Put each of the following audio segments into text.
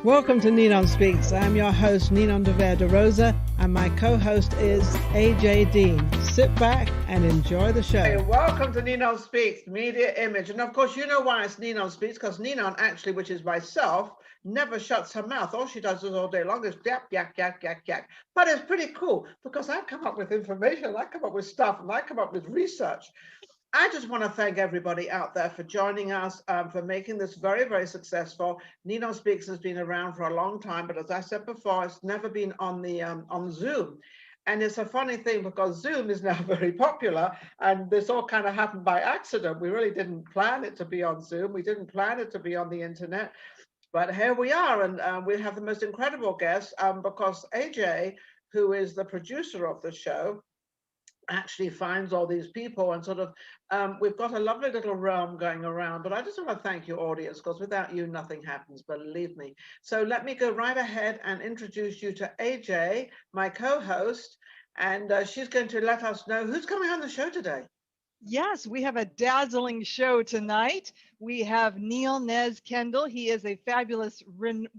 Welcome to NinonSpeaks. I'm your host, Ninon de Rosa, and my co-host is AJ Dean. Sit back and enjoy the show. Hey, welcome to NinonSpeaks, Media Image. And of course, you know why it's NinonSpeaks, because Ninon actually, which is myself, never shuts her mouth. All she does is all day long is yak, yak, yak, yak, yak. But it's pretty cool because I come up with information, I come up with stuff, and I come up with research. I just want to thank everybody out there for joining us, for making this very, very successful. NinonSpeaks has been around for a long time, but as I said before, it's never been on the on Zoom. And it's a funny thing because Zoom is now very popular, and this all kind of happened by accident. We really didn't plan it to be on Zoom. We didn't plan it to be on the internet, but here we are, and we have the most incredible guests because AJ, who is the producer of the show, actually finds all these people and sort of we've got a lovely little realm going around. But I just want to thank you, audience, because without you nothing happens, believe me. So let me go right ahead and introduce you to AJ, my co-host, and she's going to let us know who's coming on the show today. Yes, we have a dazzling show tonight. We have Neil Nez Kendall. He is a fabulous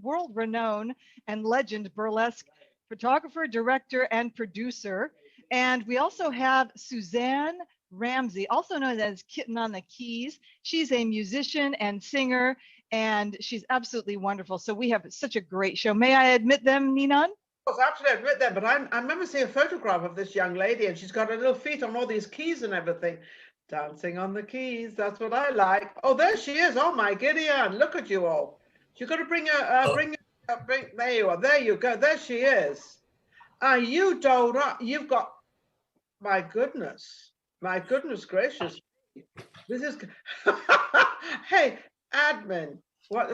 world-renowned and legend burlesque photographer, director, and producer. And we also have Suzanne Ramsey, also known as Kitten on the Keys. She's a musician and singer, and she's absolutely wonderful. So we have such a great show. May I admit them, Ninon? Of course, absolutely admit that, but I remember seeing a photograph of this young lady, and she's got her little feet on all these keys and everything. Dancing on the keys, that's what I like. Oh, there she is. Oh my Gideon, look at you all. You've got to bring her, there you are. There you go. There she is. You dolled up. You've got, my goodness gracious. This is, hey, admin. What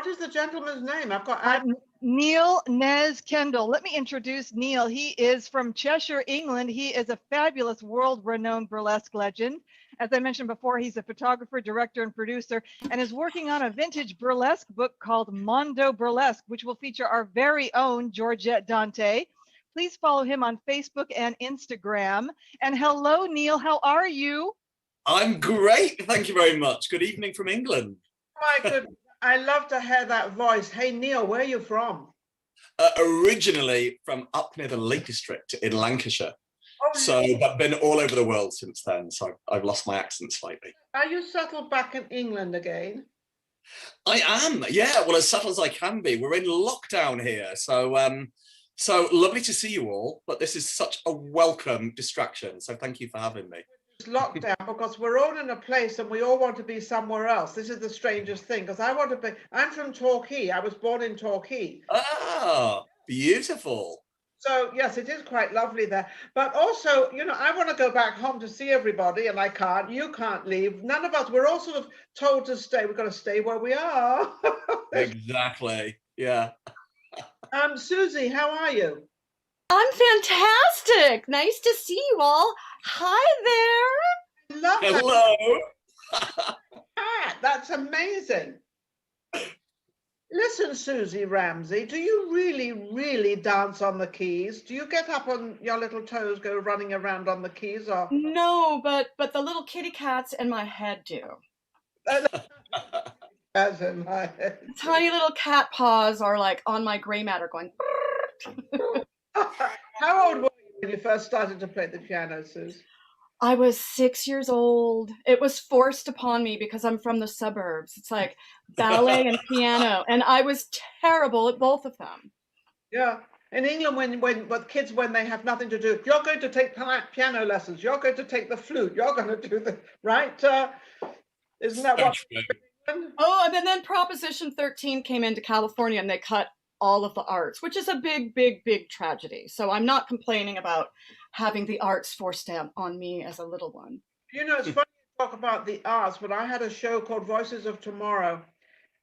is the gentleman's name? I've got admin. Neil Nez Kendall. Let me introduce Neil. He is from Cheshire, England. He is a fabulous world-renowned burlesque legend. As I mentioned before, he's a photographer, director, and producer, and is working on a vintage burlesque book called Mondo Burlesque, which will feature our very own Georgette Dante. Please follow him on Facebook and Instagram. And hello, Neil. How are you? I'm great. Thank you very much. Good evening from England. My goodness. I love to hear that voice. Hey, Neil, where are you from? Originally from up near the Lake District in Lancashire. Oh, so I've been all over the world since then. So I've lost my accent slightly. Are you settled back in England again? I am. Yeah. Well, as settled as I can be. We're in lockdown here. So lovely to see you all. But this is such a welcome distraction. So thank you for having me. Lockdown because we're all in a place and we all want to be somewhere else. This is the strangest thing because I'm from Torquay. I was born in Torquay. Ah, beautiful. So yes, it is quite lovely there. But also, you know, I want to go back home to see everybody and I can't. You can't leave. None of us. We're all sort of told to stay. We've got to stay where we are. Exactly. Yeah. Susie, how are you? I'm fantastic. Nice to see you all. Hi there. Love that. Hello. That's amazing. Listen, Susie Ramsey, do you really, really dance on the keys? Do you get up on your little toes, go running around on the keys? Or no, but the little kitty cats in my head do. That's in my head. Tiny little cat paws are like on my gray matter going. How old were you when you first started to play the piano, Suze? I was 6 years old. It was forced upon me because I'm from the suburbs. It's like ballet and piano, and I was terrible at both of them. Yeah. In England, when kids, when they have nothing to do, you're going to take piano lessons, you're going to take the flute, you're going to do the, right? Isn't that what? Oh, and then Proposition 13 came into California and they cut all of the arts, which is a big, big, big tragedy. So I'm not complaining about having the arts forced down on me as a little one. You know, it's funny to talk about the arts, but I had a show called Voices of Tomorrow.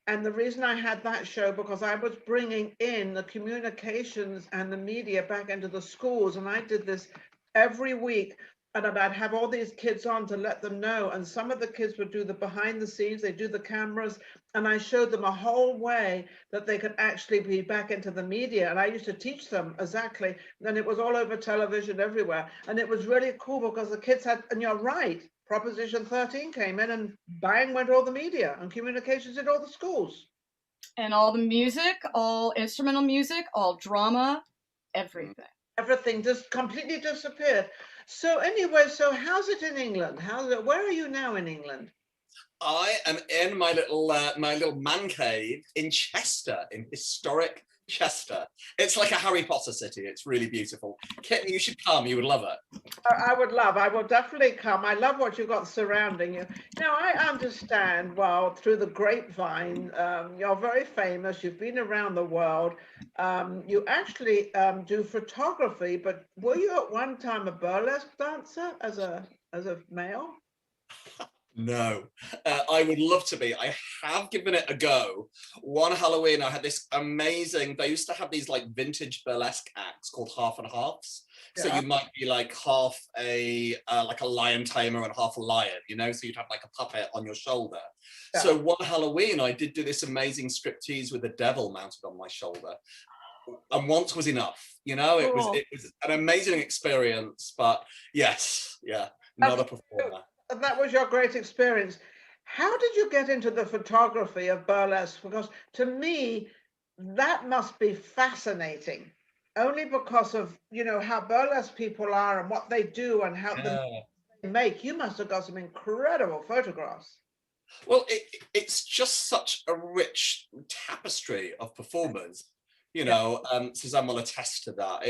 And the reason I had that show, because I was bringing in the communications and the media back into the schools. And I did this every week. And I'd have all these kids on to let them know. And some of the kids would do the behind the scenes, they do the cameras. And I showed them a whole way that they could actually be back into the media. And I used to teach them exactly. And it was all over television everywhere. And it was really cool because the kids had, and you're right, Proposition 13 came in and bang went all the media and communications in all the schools. And all the music, all instrumental music, all drama, everything. Everything just completely disappeared. So anyway, so how's it in England? Where are you now in England? I am in my little man cave in Chester, in historic Chester. It's like a Harry Potter city. It's really beautiful. Kitten, you should come. You would love it. I will definitely come. I love what you've got surrounding you. Now, I understand, well, through the grapevine, you're very famous. You've been around the world. You actually do photography, but were you at one time a burlesque dancer as a male? No, I would love to be. I have given it a go. One Halloween, I had this amazing, they used to have these like vintage burlesque acts called half and halves. So you might be like half a lion tamer and half a lion, you know, so you'd have like a puppet on your shoulder. Yeah. So one Halloween, I did do this amazing striptease with a devil mounted on my shoulder. And once was enough, you know, it was an amazing experience, but yes, yeah, not a performer. And that was your great experience. How did you get into the photography of burlesque? Because to me, that must be fascinating, only because of, you know, how burlesque people are and what they do and how they make. You must have got some incredible photographs. Well, it's just such a rich tapestry of performers. You know, Suzanne will attest to that.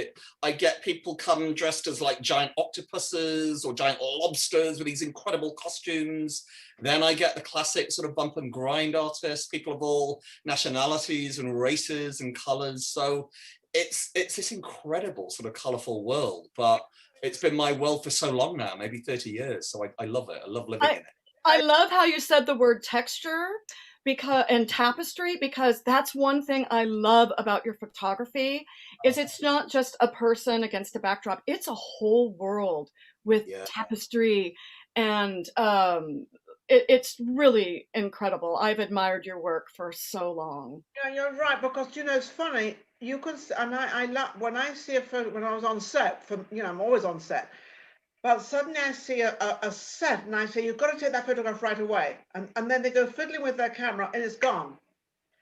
I get people come dressed as like giant octopuses or giant lobsters with these incredible costumes. Then I get the classic sort of bump and grind artists, people of all nationalities and races and colors. So it's this incredible sort of colorful world, but it's been my world for so long now, maybe 30 years. So I love it. I love living in it. I love how you said the word texture and tapestry, because that's one thing I love about your photography is it's not just a person against a backdrop. It's a whole world with tapestry, and it's really incredible. I've admired your work for so long. Yeah, you're right, because, you know, it's funny. You can, and I love when I see a photo, when I was on set, I'm always on set. But suddenly I see a set and I say, you've got to take that photograph right away. And then they go fiddling with their camera and it's gone.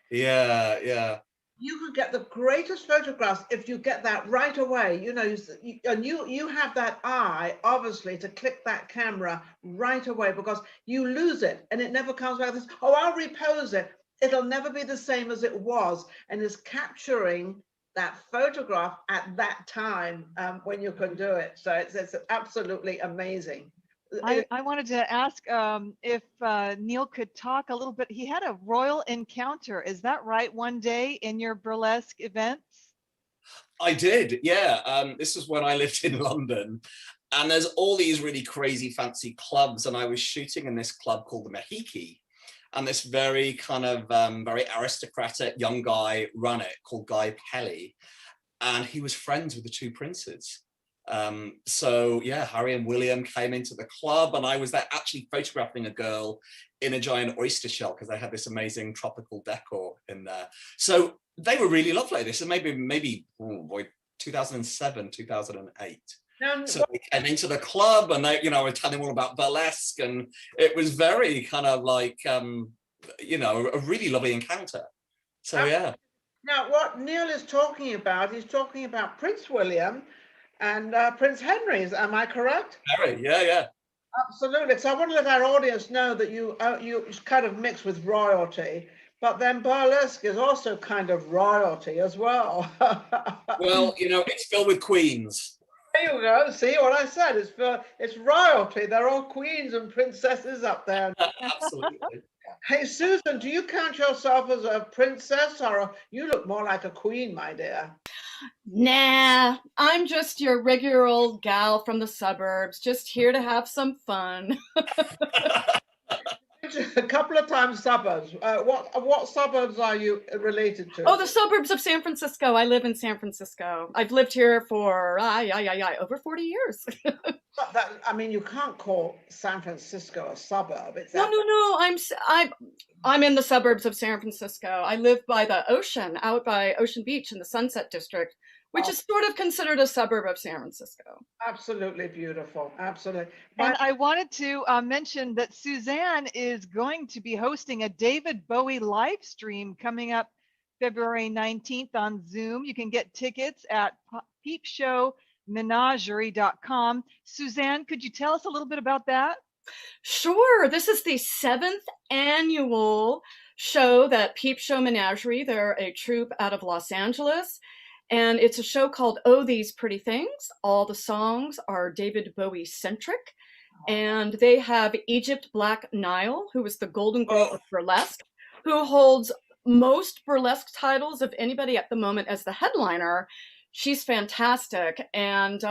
Yeah, yeah. You could get the greatest photographs if you get that right away, you know, and you have that eye, obviously, to click that camera right away, because you lose it and it never comes back. Oh, I'll repose it. It'll never be the same as it was. And it's capturing that photograph at that time when you can do it. So it's absolutely amazing. I wanted to ask if Neil could talk a little bit. He had a royal encounter. Is that right? One day in your burlesque events? I did, yeah. This was when I lived in London. And there's all these really crazy fancy clubs. And I was shooting in this club called the Mahiki. And this very kind of very aristocratic young guy ran it called Guy Pelly. And he was friends with the two princes. So yeah, Harry and William came into the club and I was there actually photographing a girl in a giant oyster shell because they had this amazing tropical decor in there. So they were really lovely. This is maybe 2007, 2008. So we came into the club and they, you know, were telling all about burlesque, and it was very kind of like, you know, a really lovely encounter. So yeah. Now what Neil is talking about, he's talking about Prince William and Prince Henry. Am I correct? Harry, yeah. Absolutely. So I want to let our audience know that you kind of mix with royalty, but then burlesque is also kind of royalty as well. Well, you know, it's filled with queens. There you go. See what I said? It's royalty. They're all queens and princesses up there. Absolutely. Hey, Susan, do you count yourself as a princess, or you look more like a queen, my dear? Nah, I'm just your regular old gal from the suburbs, just here to have some fun. A couple of times suburbs. What suburbs are you related to? Oh, the suburbs of San Francisco. I live in San Francisco. I've lived here for over 40 years. I mean, you can't call San Francisco a suburb. No. I'm in the suburbs of San Francisco. I live by the ocean, out by Ocean Beach in the Sunset District, which is sort of considered a suburb of San Francisco. Absolutely beautiful. Absolutely. And I wanted to mention that Suzanne is going to be hosting a David Bowie live stream coming up February 19th on Zoom. You can get tickets at peepshowmenagerie.com. Suzanne, could you tell us a little bit about that? Sure. This is the 7th annual show that Peep Show Menagerie. They're a troupe out of Los Angeles. And it's a show called Oh These Pretty Things. All the songs are David Bowie centric. And they have Egypt Black Nile, who is the Golden Girl of Burlesque, who holds most burlesque titles of anybody at the moment as the headliner. She's fantastic, and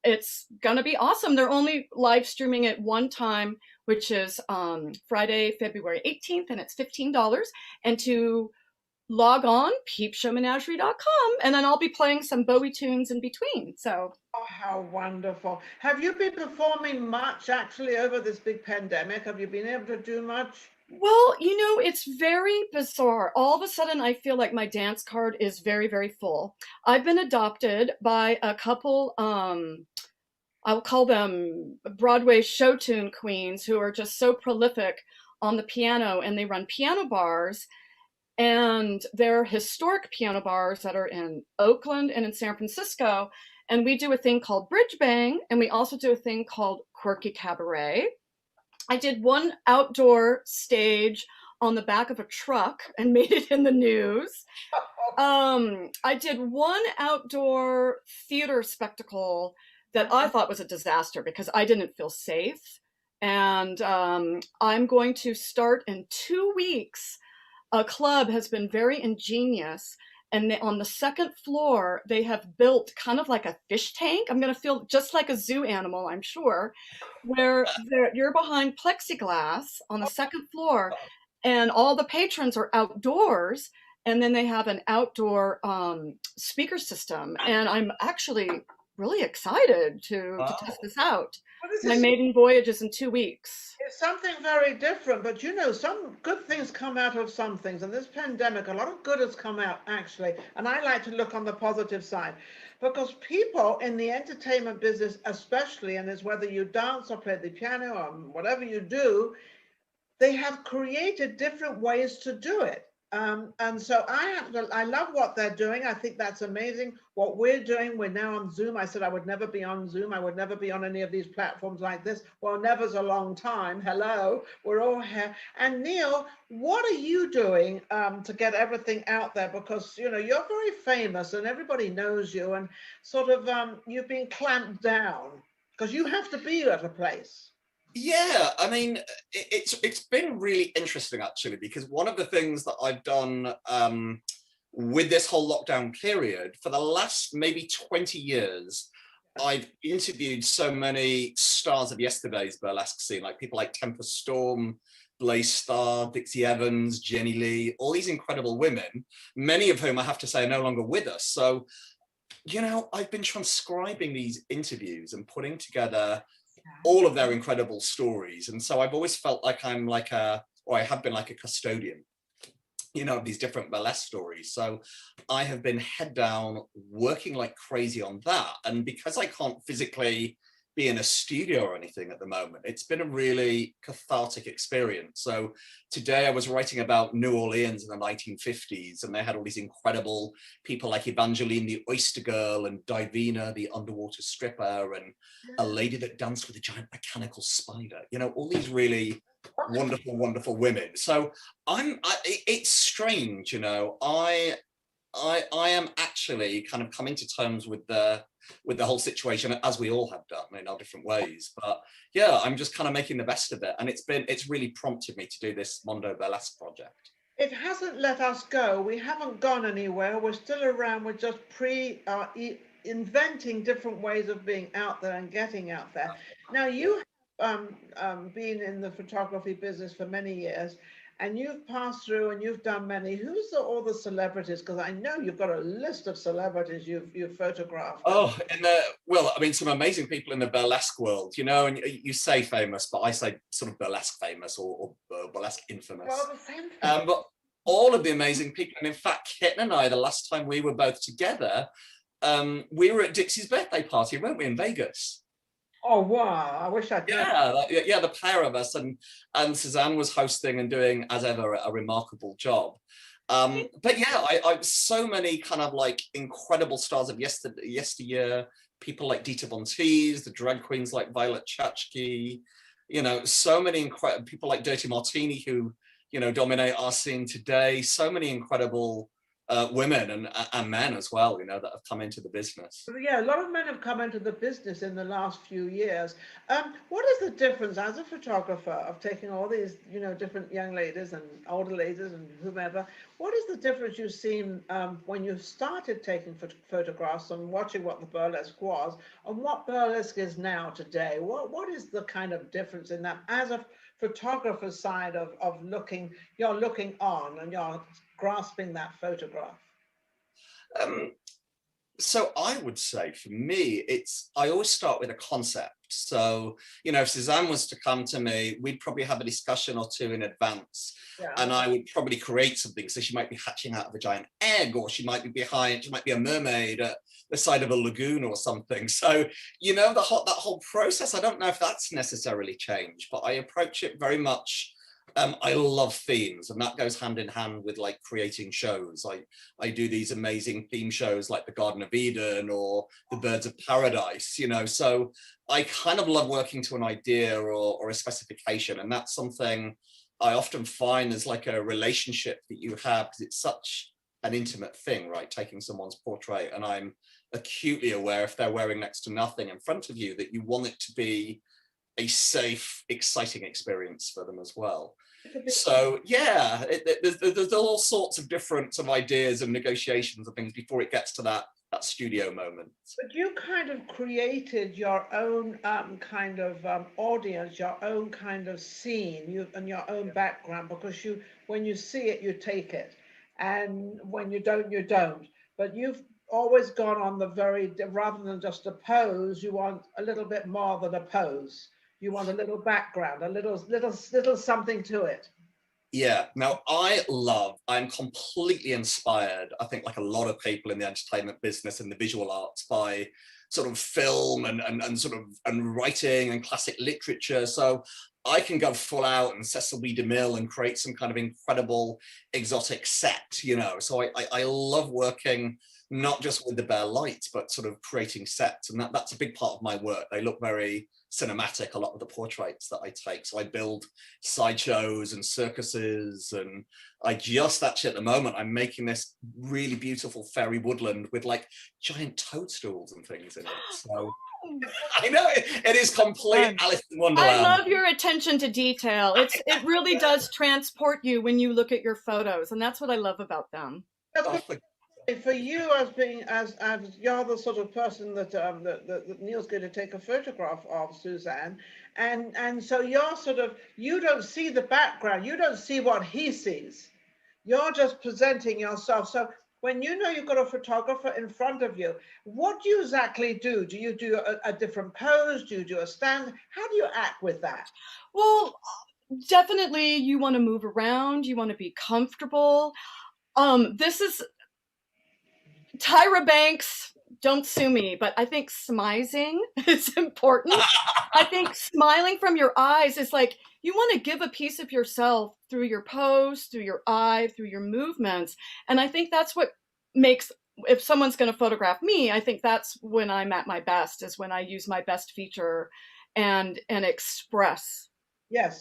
it's gonna be awesome. They're only live streaming it one time, which is Friday, February 18th, and it's $15. And to log on, peepshowmenagerie.com, and then I'll be playing some Bowie tunes in between. So. Oh, how wonderful. Have you been performing much actually over this big pandemic? Have you been able to do much? Well, it's very bizarre. All of a sudden, I feel like my dance card is very, very full. I've been adopted by a couple, I'll call them Broadway show tune queens, who are just so prolific on the piano, and they run piano bars. And they're historic piano bars that are in Oakland and in San Francisco. And we do a thing called Bridge Bang, and we also do a thing called Quirky Cabaret. I did one outdoor stage on the back of a truck and made it in the news. I did one outdoor theater spectacle that I thought was a disaster because I didn't feel safe. And I'm going to start in 2 weeks. A club has been very ingenious, and on the second floor, they have built kind of like a fish tank. I'm going to feel just like a zoo animal, I'm sure, where you're behind plexiglass on the second floor, and all the patrons are outdoors, and then they have an outdoor speaker system. And I'm actually really excited to test this out. My maiden voyage is in 2 weeks. It's something very different, but some good things come out of some things. And this pandemic, a lot of good has come out, actually. And I like to look on the positive side, because people in the entertainment business, especially, and it's whether you dance or play the piano or whatever you do, they have created different ways to do it. And so I love what they're doing. I think that's amazing. What we're doing, we're now on Zoom. I said I would never be on Zoom. I would never be on any of these platforms like this. Well, never's a long time. Hello, we're all here. And Neil, what are you doing to get everything out there? Because, you're very famous and everybody knows you, and sort of you've been clamped down because you have to be at a place. Yeah, I mean, it's been really interesting, actually, because one of the things that I've done with this whole lockdown period, for the last maybe 20 years, I've interviewed so many stars of yesterday's burlesque scene, like people like Tempest Storm, Blaze Starr, Dixie Evans, Jenny Lee, all these incredible women, many of whom I have to say are no longer with us. So, I've been transcribing these interviews and putting together all of their incredible stories. And so I've always felt like I have been like a custodian, of these different burlesque stories. So I have been head down working like crazy on that. And because I can't physically be in a studio or anything at the moment, it's been a really cathartic experience. So today I was writing about New Orleans in the 1950s, and they had all these incredible people like Evangeline the Oyster Girl, and Divina the underwater stripper, and a lady that danced with a giant mechanical spider, all these really wonderful, wonderful women. So it's strange, I am actually kind of coming to terms with the whole situation, as we all have done in our different ways. But yeah, I'm just kind of making the best of it, and it's really prompted me to do this Mondo Burlesque project. It hasn't let us go. We haven't gone anywhere. We're still around. We're just inventing different ways of being out there and getting out there. Now, you have been in the photography business for many years, and you've passed through and you've done many. Who's all the celebrities? Because I know you've got a list of celebrities you've photographed. Oh, some amazing people in the burlesque world, and you say famous, but I say sort of burlesque famous or burlesque infamous. Well, the same thing. But all of the amazing people, and in fact, Kitten and I, the last time we were both together, we were at Dixie's birthday party, weren't we, in Vegas? Oh wow! I wish I'd known. Yeah, the pair of us, and Suzanne was hosting and doing, as ever, a remarkable job. But yeah, I so many kind of like incredible stars of yesteryear, people like Dita Von Teese, the drag queens like Violet Chachki, you know, so many incredible people like Dirty Martini who, you know, dominate our scene today. So many incredible women and men as well, you know, that have come into the business. Yeah, a lot of men have come into the business in the last few years. What is the difference as a photographer of taking all these, you know, different young ladies and older ladies and whomever? What is the difference you've seen when you started taking photographs and watching what the burlesque was and what burlesque is now today? What is the kind of difference in that as a photographer's side of looking, you're looking on and you're grasping that photograph? So I would say for me, I always start with a concept. So, you know, if Suzanne was to come to me, we'd probably have a discussion or two in advance, and I would probably create something. So she might be hatching out of a giant egg, or she might be a mermaid at the side of a lagoon or something. So, you know, that whole process, I don't know if that's necessarily changed, but I approach it very much. I love themes, and that goes hand in hand with like creating shows. I do these amazing theme shows like the Garden of Eden or the Birds of Paradise, you know, so I kind of love working to an idea or a specification, and that's something I often find is like a relationship that you have, because it's such an intimate thing, right? Taking someone's portrait, and I'm acutely aware if they're wearing next to nothing in front of you that you want it to be a safe, exciting experience for them as well. So yeah, there's all sorts of different sort of ideas and negotiations and things before it gets to that studio moment. But you kind of created your own kind of audience, your own kind of scene, and your own background, because when you see it, you take it, and when you don't, you don't. But you've always gone on rather than just a pose, you want a little bit more than a pose. You want a little background, a little something to it. Yeah, now I'm completely inspired, I think like a lot of people in the entertainment business and the visual arts, by sort of film and writing and classic literature. So I can go full out and Cecil B. DeMille and create some kind of incredible exotic set, you know. So I love working not just with the bare lights, but sort of creating sets. And that's a big part of my work. They look very cinematic, a lot of the portraits that I take. So I build sideshows and circuses, and actually at the moment, I'm making this really beautiful fairy woodland with like giant toadstools and things in it. So I know it is complete Alice in Wonderland. I love your attention to detail. It really does transport you when you look at your photos, and that's what I love about them. For you, as you're the sort of person that Neil's going to take a photograph of, Suzanne, and so you don't see the background, you don't see what he sees, you're just presenting yourself. So when you know you've got a photographer in front of you, what do you exactly do? Do you do a different pose? Do you do a stand? How do you act with that? Well, definitely you want to move around, you want to be comfortable. This is Tyra Banks, don't sue me, but I think smizing is important. I think smiling from your eyes is like, you want to give a piece of yourself through your pose, through your eye, through your movements. And I think that's what makes, if someone's going to photograph me, I think that's when I'm at my best, is when I use my best feature and express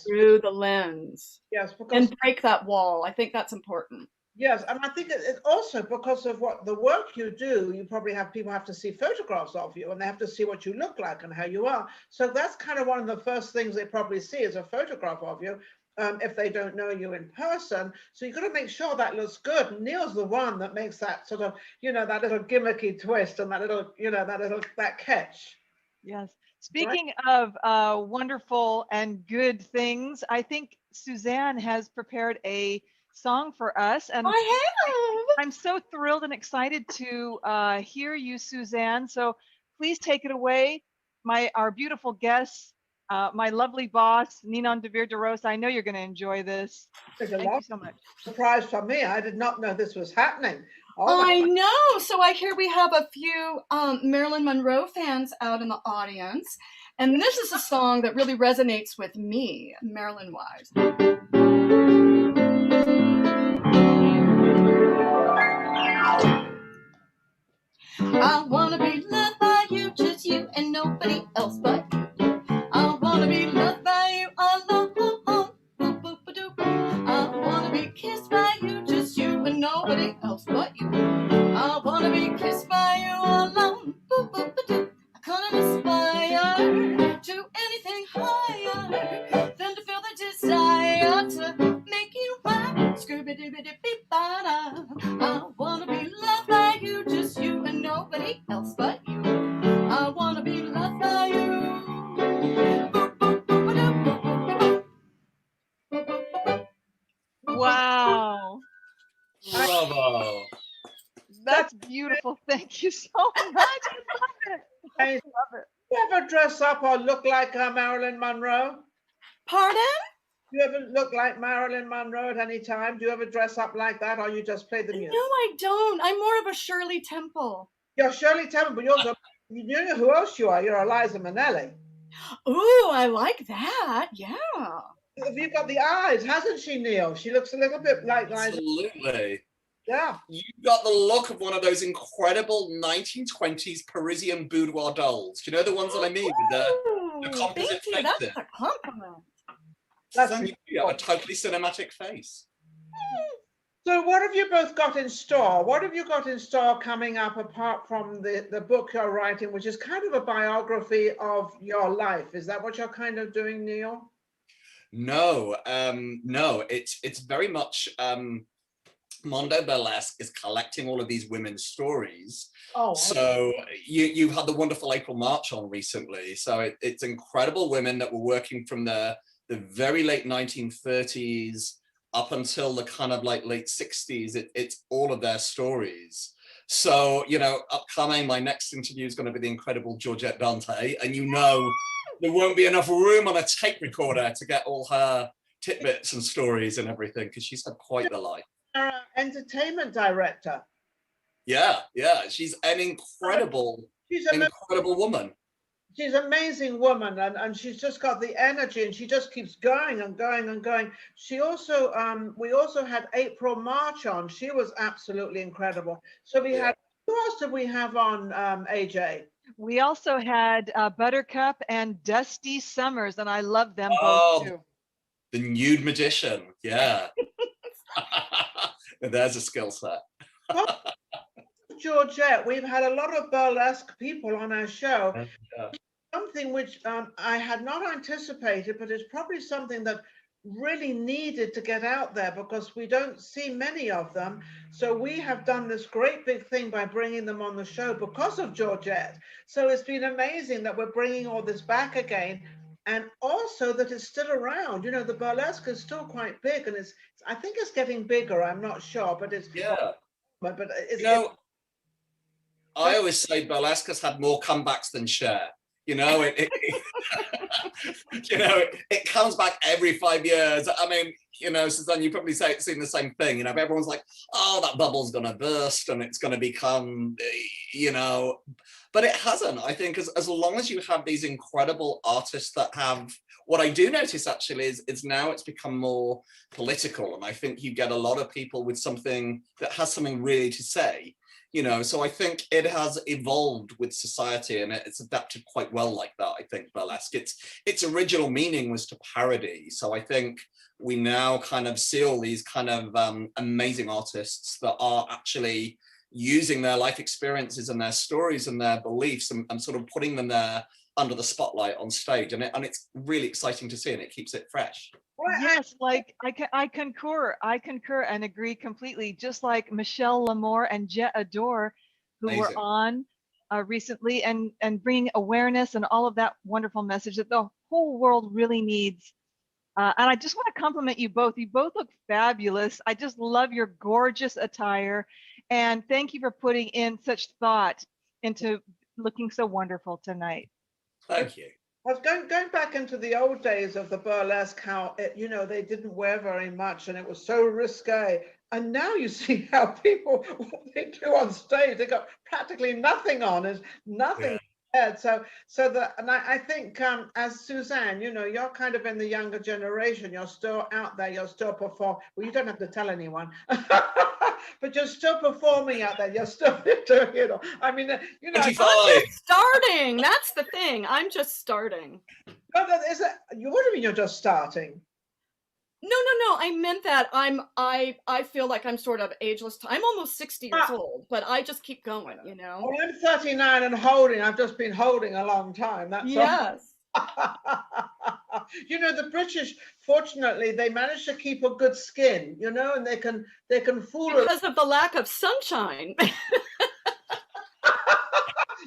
through the lens. Yes, and break that wall. I think that's important. Yes, and I think it's also because of what the work you do, you probably have people have to see photographs of you, and they have to see what you look like and how you are. So that's kind of one of the first things they probably see is a photograph of you, if they don't know you in person. So you've got to make sure that looks good. And Neil's the one that makes that sort of, you know, that little gimmicky twist and that little, you know, that catch. Yes. Speaking of wonderful and good things, I think Suzanne has prepared a song for us, and I'm so thrilled and excited to hear you, Suzanne. So please take it away, our beautiful guests, my lovely boss, Ninon de Rosa. I know you're going to enjoy this. Thank you so much. Surprise for me. I did not know this was happening. I know. So I hear we have a few Marilyn Monroe fans out in the audience. And this is a song that really resonates with me, Marilyn wise. I want to be loved by you, just you and nobody else but you. I want to be loved by you alone. I want to be kissed by you, just you and nobody else but you. I want to be kissed by you alone. I couldn't aspire to anything higher than to feel the desire to make you mine. Scooby-Dooby-Doo-Bee-Ba-Da. I want to be loved by you, just you and nobody else but you. I want to be loved by you. Wow. Bravo. That's beautiful. Thank you so much. I love it. I love it. You ever dress up or look like Marilyn Monroe? Pardon? Do you ever look like Marilyn Monroe at any time? Do you ever dress up like that, or you just play the music? No, I don't. I'm more of a Shirley Temple. You're Shirley Temple, but you're also, you know who else you are? You're Eliza Minnelli. Ooh, I like that. Yeah. You've got the eyes, hasn't she, Neil? She looks a little bit like Eliza. Absolutely. Yeah. You've got the look of one of those incredible 1920s Parisian boudoir dolls. Do you know the ones that I mean? With the composite thank you. faces. That's a compliment. That's You have a totally cinematic face. So what have you both got in store? What have you got in store coming up apart from the book you're writing, which is kind of a biography of your life? Is that what you're kind of doing, Neil? No, no, it's very much Mondo Burlesque is collecting all of these women's stories. Oh, so you've had the wonderful April March on recently. So it's incredible women that were working from the very late 1930s up until the kind of like late 60s. It's all of their stories. So, you know, upcoming, my next interview is going to be the incredible Georgette Dante, and you know there won't be enough room on a tape recorder to get all her tidbits and stories and everything, because she's had quite the life. Entertainment director. Yeah, she's an incredible woman. She's an amazing woman, and she's just got the energy, and she just keeps going and going and going. She also, we also had April March on. She was absolutely incredible. So we had, who else did we have on, AJ? We also had Buttercup and Dusty Summers, and I love them both too. The nude magician, yeah. There's a skill set. Georgette, we've had a lot of burlesque people on our show. Something which I had not anticipated, but it's probably something that really needed to get out there because we don't see many of them. So we have done this great big thing by bringing them on the show because of Georgette. So it's been amazing that we're bringing all this back again, and also that it's still around. You know, the burlesque is still quite big, and I think it's getting bigger. I'm not sure, but it's but it's, you know, I always say burlesque has had more comebacks than Cher. You know, it comes back every 5 years. I mean, you know, Suzanne, you probably seen the same thing. You know, everyone's like, oh, that bubble's going to burst and it's going to become, you know, but it hasn't. I think as long as you have these incredible artists that have, what I do notice actually is now it's become more political. And I think you get a lot of people with something that has something really to say. You know, so I think it has evolved with society and it's adapted quite well like that. I think burlesque, its original meaning was to parody. So I think we now kind of see all these kind of amazing artists that are actually using their life experiences and their stories and their beliefs and sort of putting them there under the spotlight on stage. And it's really exciting to see, and it keeps it fresh. Yes, like I concur and agree completely. Just like Michelle Lamore and Jet Adore, who were on recently and bringing awareness and all of that wonderful message that the whole world really needs. And I just want to compliment you both. You both look fabulous. I just love your gorgeous attire. And thank you for putting in such thought into looking so wonderful tonight. Thank you. I was going back into the old days of the burlesque, how, you know, they didn't wear very much and it was so risque. And now you see how people, what they do on stage, they got practically nothing on, is nothing. Yeah. And I think as Suzanne, you know, you're kind of in the younger generation, you're still out there, you're still performing. Well, you don't have to tell anyone, but you're still performing out there, you're still doing it all. I mean, you know, 25. I'm just starting. That's the thing. I'm just starting. no, what do you mean you're just starting? No. I meant that I feel like I'm sort of ageless. I'm almost 60 years old, but I just keep going, you know? Well, I'm 39 and holding. I've just been holding a long time. That's all. Yes. You know, the British, fortunately, they manage to keep a good skin, you know, and they can fool us. Because of the lack of sunshine.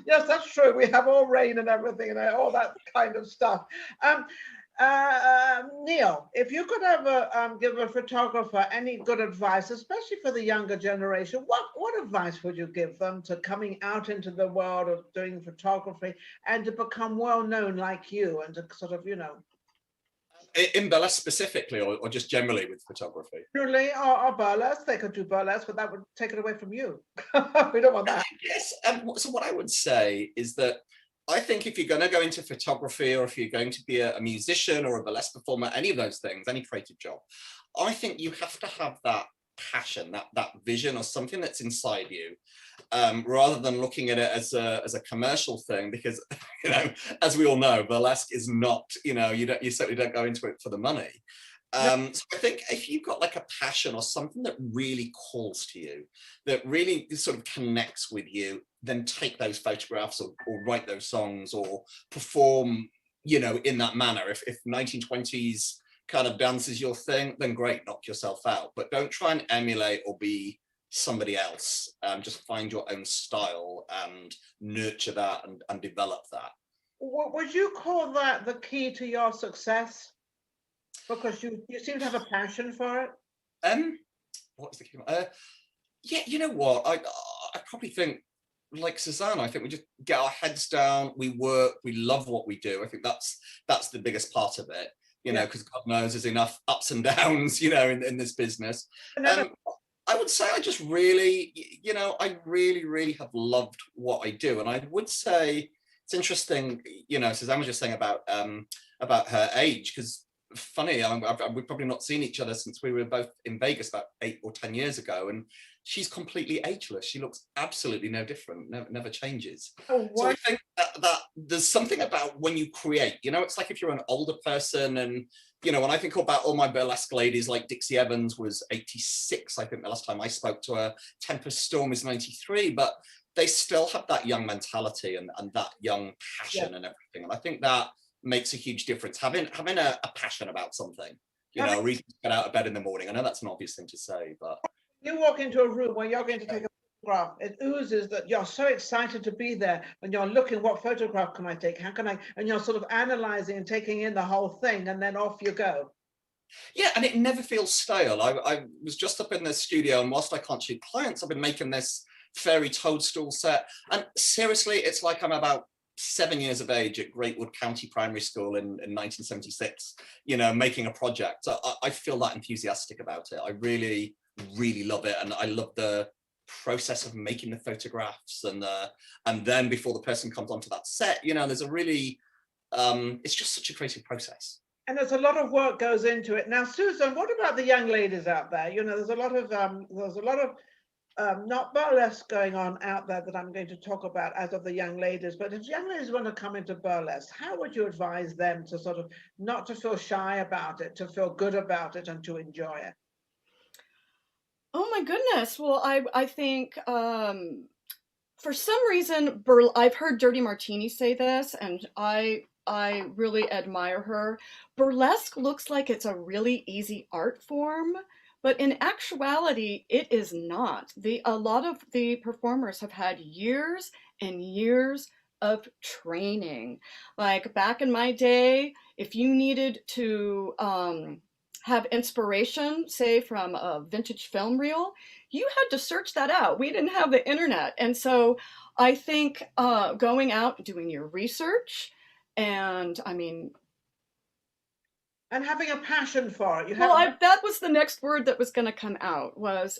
Yes, that's true. We have all rain and everything and all that kind of stuff. Neil, if you could ever give a photographer any good advice, especially for the younger generation, what advice would you give them to coming out into the world of doing photography and to become well known like you and to sort of, you know, In burlesque specifically, or just generally with photography? generally, or burlesque, they could do burlesque, but that would take it away from you. We don't want that. Yes. So what I would say is that I think if you're going to go into photography, or if you're going to be a musician or a burlesque performer, any of those things, any creative job, I think you have to have that passion, that vision, or something that's inside you, rather than looking at it as a commercial thing. Because, you know, as we all know, burlesque is not, you know, you certainly don't go into it for the money. So I think if you've got like a passion or something that really calls to you, that really sort of connects with you, then take those photographs or write those songs or perform, you know, in that manner. If 1920s kind of dance is your thing, then great, knock yourself out. But don't try and emulate or be somebody else. Just find your own style and nurture that and develop that. Would you call that the key to your success? Because you seem to have a passion for it. What's the key? Yeah, you know what? I probably think, like Suzanne, I think we just get our heads down, we work, we love what we do. I think that's the biggest part of it, you know, because God knows there's enough ups and downs, you know, in this business. I would say I just really, you know, I really have loved what I do. And I would say it's interesting, you know, Suzanne was just saying about her age, because funny, we've probably not seen each other since we were both in Vegas about 8 or 10 years ago, and she's completely ageless. She looks absolutely no different, never changes. So I think that there's something about when you create, you know, it's like if you're an older person, and, you know, when I think about all my burlesque ladies, like Dixie Evans was 86, I think the last time I spoke to her, Tempest Storm is 93, but they still have that young mentality and that young passion and everything. And I think that makes a huge difference, having a passion about something, you know, a reason to get out of bed in the morning. I know that's an obvious thing to say, but you walk into a room where you're going to take a photograph, it oozes that you're so excited to be there, and you're looking, what photograph can I take, how can I, and you're sort of analyzing and taking in the whole thing, and then off you go. Yeah, and it never feels stale. I was just up in the studio, and whilst I can't shoot clients, I've been making this fairy toadstool set, and seriously, it's like I'm about 7 years of age at Greatwood County Primary School in 1976, you know, making a project. So I feel that enthusiastic about it. I really love it, and I love the process of making the photographs, and then before the person comes onto that set, you know, there's a really it's just such a creative process. And there's a lot of work goes into it. Now, Susan, what about the young ladies out there? You know, there's a lot of not burlesque going on out there that I'm going to talk about as of the young ladies, but if young ladies want to come into burlesque, how would you advise them to sort of not to feel shy about it, to feel good about it, and to enjoy it? Oh my goodness. Well, I think for some reason, I've heard Dirty Martini say this, and I really admire her. Burlesque looks like it's a really easy art form, but in actuality, it is not. A lot of the performers have had years and years of training. Like back in my day, if you needed to have inspiration, say from a vintage film reel, you had to search that out. We didn't have the internet. And so I think going out, doing your research, and I mean, And having a passion for it. You Well, have that was the next word that was going to come out was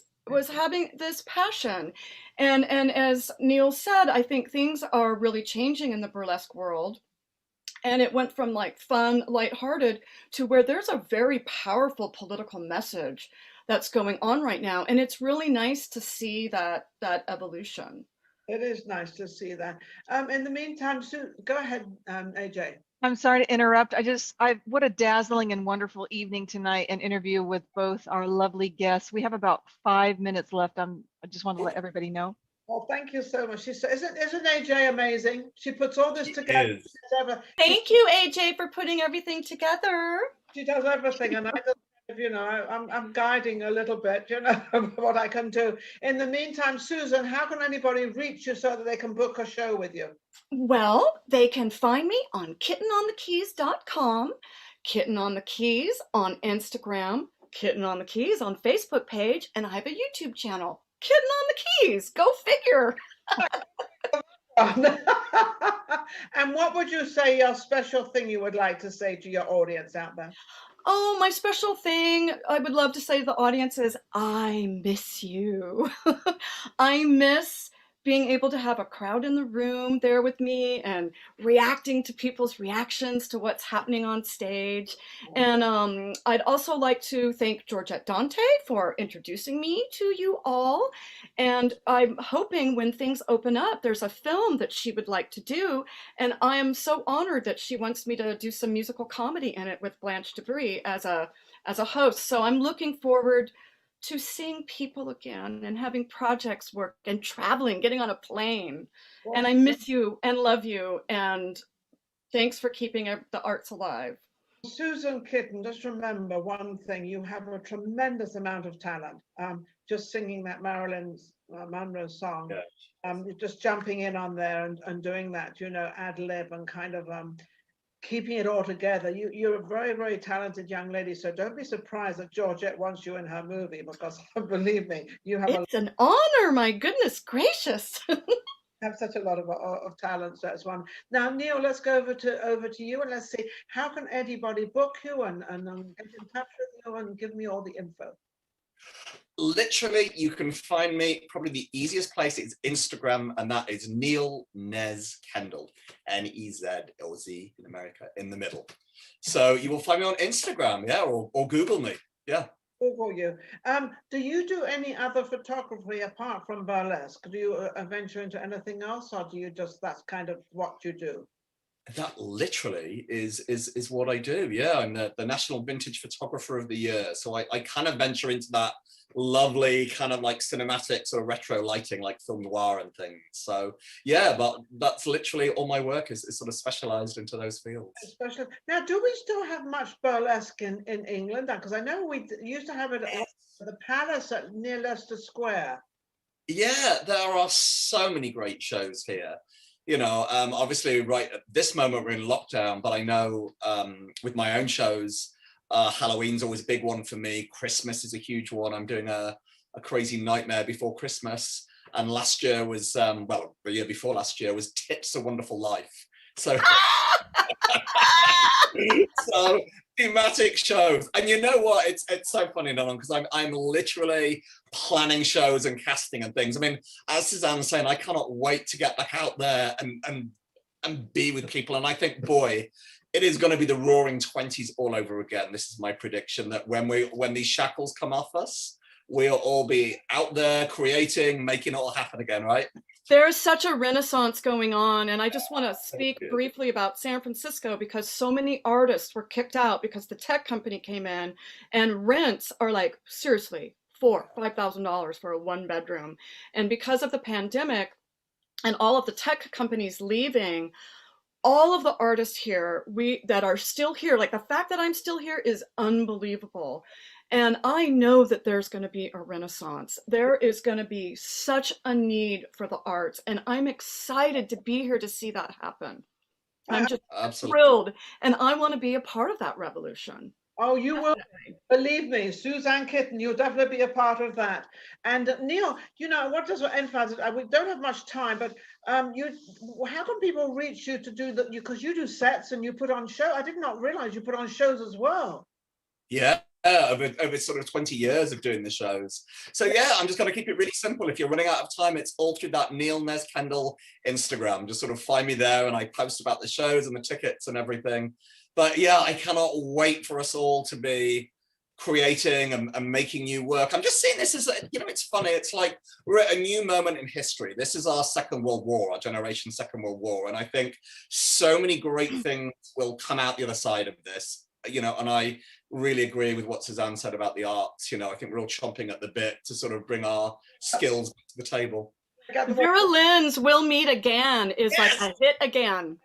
having this passion. And as Neil said, I think things are really changing in the burlesque world. And it went from like fun, lighthearted to where there's a very powerful political message that's going on right now. And it's really nice to see that evolution. It is nice to see that. In the meantime, Sue, go ahead, AJ. I'm sorry to interrupt. What a dazzling and wonderful evening tonight, an interview with both our lovely guests. We have about 5 minutes left. I just want to let everybody know. Oh, thank you so much. Isn't AJ amazing? She puts all this together. Thank you, AJ, for putting everything together. She does everything, and I just, you know, I'm guiding a little bit, you know, what I can do. In the meantime, Susan, how can anybody reach you so that they can book a show with you? Well, they can find me on kittenonthekeys.com, Kitten on the Keys on Instagram, Kitten on the Keys on Facebook page, and I have a YouTube channel, Kitten on the Keys. Go figure. And what would you say your special thing you would like to say to your audience out there? Oh, my special thing I would love to say to the audience is I miss you. I miss being able to have a crowd in the room there with me and reacting to people's reactions to what's happening on stage. And I'd also like to thank Georgette Dante for introducing me to you all. And I'm hoping when things open up, there's a film that she would like to do. And I am so honored that she wants me to do some musical comedy in it with Blanche Debris as a host. So I'm looking forward to seeing people again and having projects work and traveling, getting on a plane. And I miss you and love you. And thanks for keeping the arts alive. Susan Kitten, just remember one thing, you have a tremendous amount of talent. Just singing that Marilyn Monroe song, just jumping in on there and doing that, you know, ad lib and kind of keeping it all together. You're a very, very talented young lady, so don't be surprised that Georgette wants you in her movie, because believe me, you have an honor, my goodness gracious. Have such a lot of talent. So that's one. Now, Neil, let's go over to you, and let's see, how can anybody book you and get in touch with you and give me all the info? Literally, you can find me, probably the easiest place is Instagram, and that is Neil Nez Kendall, N-E-Z-L-Z in America, in the middle. So you will find me on Instagram, yeah, or Google me, yeah. Google you. Do you do any other photography apart from burlesque? Do you venture into anything else, or do you just, that's kind of what you do? That literally is what I do. Yeah, I'm the National Vintage Photographer of the Year. So I kind of venture into that lovely kind of like cinematic sort of retro lighting, like film noir and things. So yeah, but that's literally all my work is sort of specialized into those fields. Especially now, do we still have much burlesque in England? Because I know we used to have it at the Palace near Leicester Square. Yeah, there are so many great shows here. You know, obviously right at this moment we're in lockdown, but I know with my own shows, Halloween's always a big one for me. Christmas is a huge one. I'm doing a crazy nightmare before Christmas. And last year was, well, the year before last year was Tips a Wonderful Life. So, so thematic shows. And you know what? It's so funny, Nolan, because I'm literally planning shows and casting and things. I mean, as Suzanne's saying, I cannot wait to get back out there and be with people. And I think, boy, it is going to be the roaring 20s all over again. This is my prediction, that when these shackles come off us, we'll all be out there creating, making it all happen again, right? There's such a renaissance going on. And I just want to speak briefly about San Francisco, because so many artists were kicked out because the tech company came in, and rents are like, seriously, $4,000-$5,000 for a 1-bedroom. And because of the pandemic and all of the tech companies leaving, all of the artists here that are still here, like the fact that I'm still here is unbelievable. And I know that there's going to be a renaissance. There is going to be such a need for the arts, and I'm excited to be here to see that happen. I'm just thrilled, and I want to be a part of that revolution. Oh, you will. Believe me, Suzanne Kitten, you'll definitely be a part of that. And Neil, you know, what does emphasize? We don't have much time, but how can people reach you to do that? Because you do sets and you put on show. I did not realize you put on shows as well. Yeah, over sort of 20 years of doing the shows. So yeah, I'm just going to keep it really simple. If you're running out of time, it's all through that Neil Nez Kendall Instagram. Just sort of find me there, and I post about the shows and the tickets and everything. But yeah, I cannot wait for us all to be creating and making new work. I'm just seeing this as, you know, it's funny. It's like we're at a new moment in history. This is our Second World War, our generation's Second World War. And I think so many great things will come out the other side of this, you know, and I really agree with what Suzanne said about the arts. You know, I think we're all chomping at the bit to sort of bring our skills to the table. Vera Lynn's "We'll Meet Again" is like a hit again.